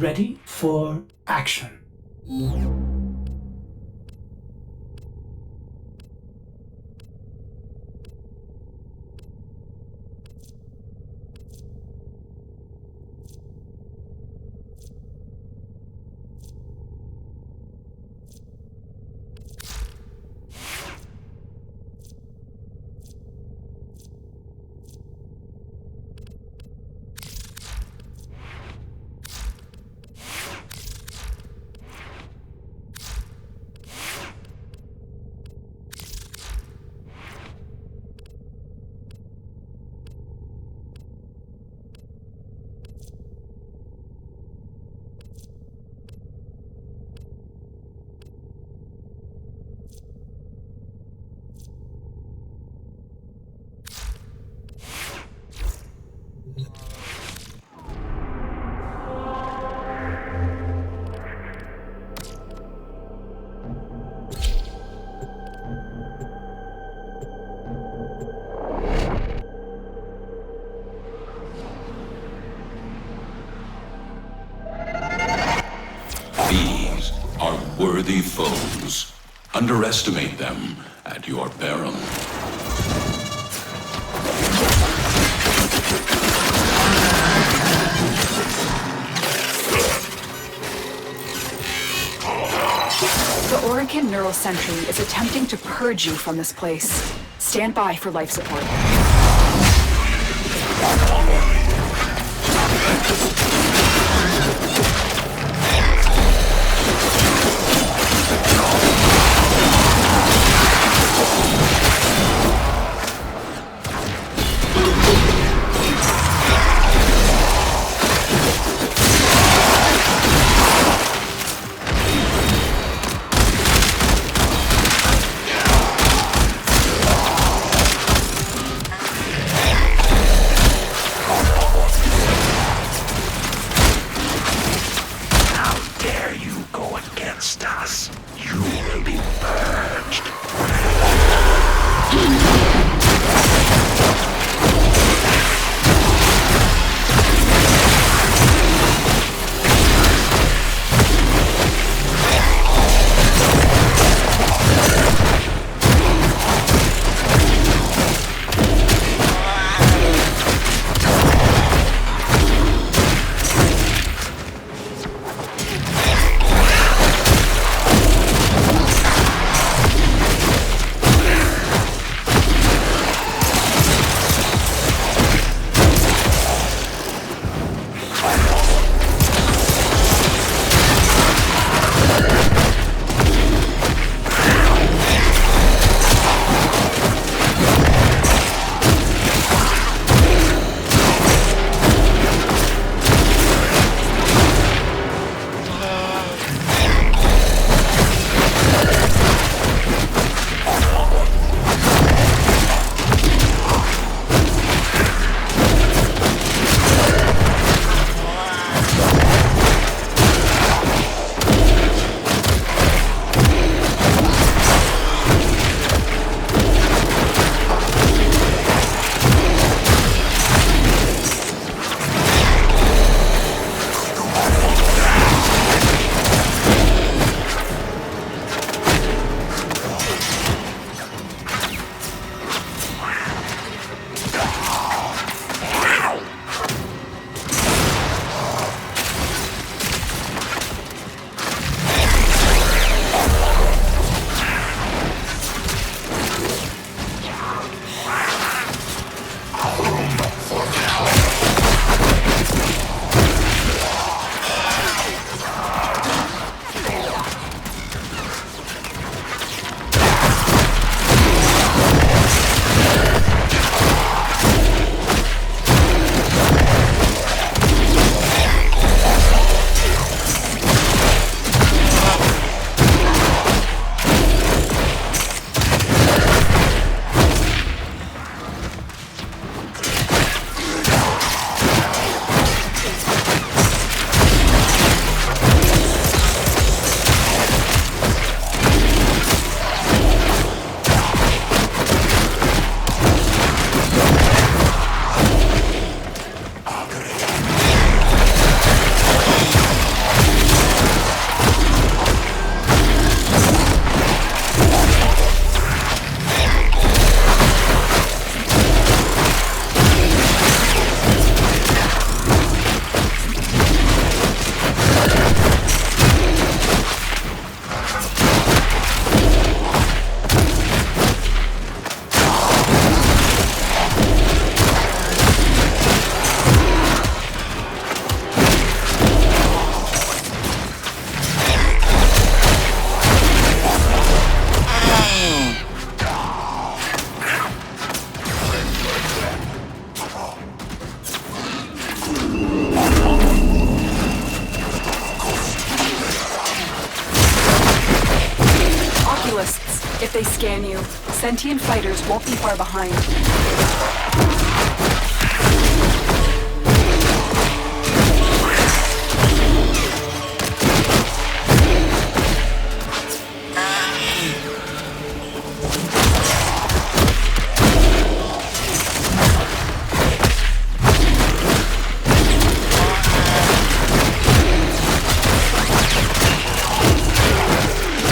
Ready for action. These are worthy foes. Underestimate them at your peril. The Oregon Neural Sentry is attempting to purge you from this place. Stand by for life support. they scan you, sentient fighters won't be far behind.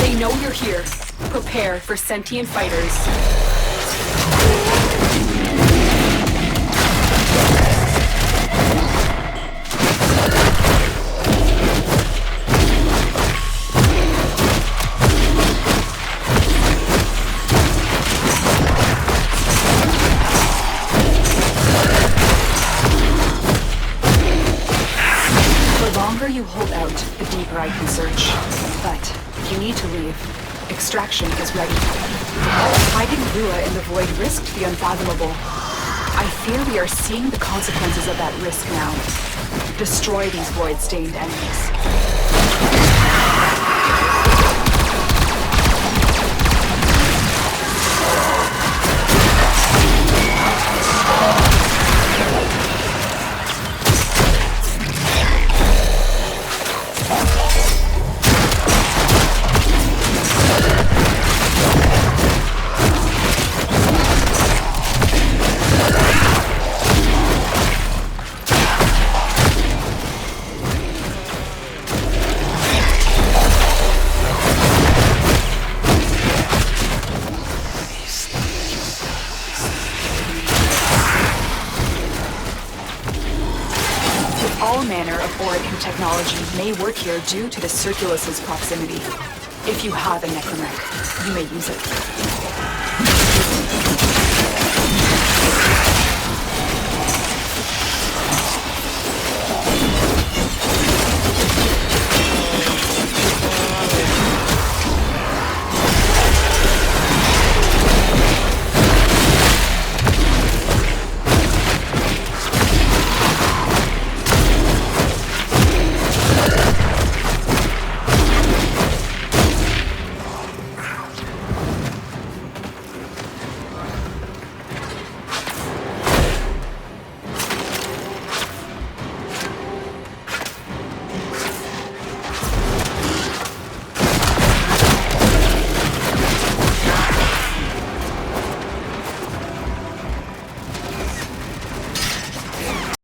They know you're here. Prepare for sentient fighters. The longer you hold out, the deeper I can search. But if you need to leave, extraction is ready. Hiding Lua in the void risked the unfathomable. I fear we are seeing the consequences of that risk now. Destroy these void-stained enemies. All manner of Orokin technology may work here due to the Circulus's proximity. If you have a necromech, you may use it.